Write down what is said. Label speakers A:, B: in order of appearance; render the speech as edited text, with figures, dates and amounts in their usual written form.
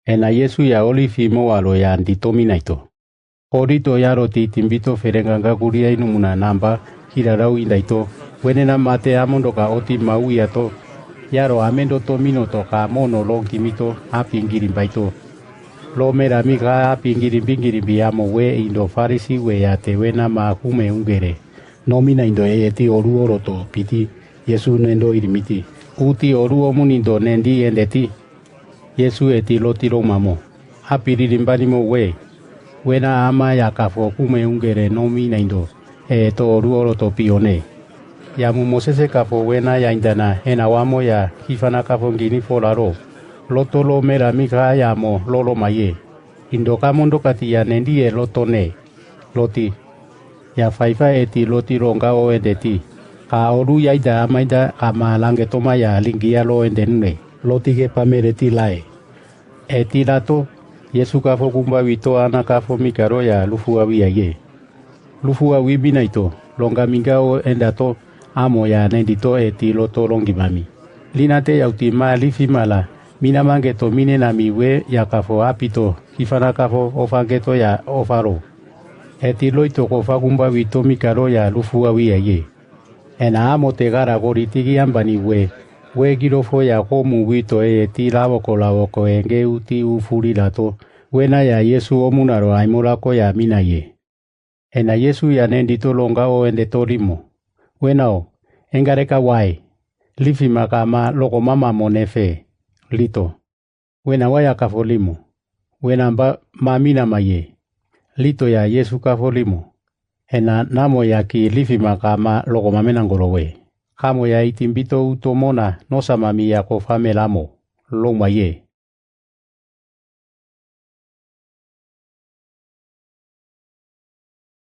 A: Ena Yesu ya olifi moalo ya nditominaito. Horito ya roti timbito ferenganga kuria inumuna namba hirarau indaito. Wenena mate amondoka oti mau yato. Yaro amendo tomino toka mono longimito apingirimbaito. Lo mera miga apingirimbi amo we indo farisi we yate wena makume ungere. Nomina indo eti oru oroto piti Yesu nendo irimiti. Uti oru omunindo nendi endeti. Yesu eti lotiro mamo. Apiririmbanimo we. Wena ama yakafo kume ungere nomina indo. Eto oru oroto pione. Yamu Mosese kafo wena ya indana ena wamo ya kifana kafo ngini folaro. Loto lo mera mika yamo lolo maye. Indoka mondo katia nendi lotone. Loti. Ya faifa eti loti ronga o endeti. Ka oru yaida amaida ama lange toma ya lingia lo endenne. Loti ke pamereti lae. Eti lato. Yesu kafo kumba wito ana kafo mikaro ya lufu awi ye. Lufu awi binaito. Longa minga o endato. Amo ya nendito eti loto longimami. Linate ya utima lifi mala. Mina mangeto mine na miwe ya kafo apito. Kifana kafo ofangeto ya ofaro. Eti loito kofa kumba wito mikaro ya lufu awi ye. Ena amo tegara goritigi ambani we. We girofo ya komu wito eti lawoko enge uti ufuri lato. Wena ya Yesu omunaro aimolako ya mina ye. Ena Yesu ya nendito longa o endetorimo. Wenao, engareka wai. Lifi makama loko mama monefe. Lito. Wena waya kafolimo. Wena mba mamina maye. Lito ya Yesu kafolimo. Ena namo ya ki lifi makama loko mamena ngorowe. Kamo ya itimbito utomona nosa mami ya kofame lamo. Lo maye.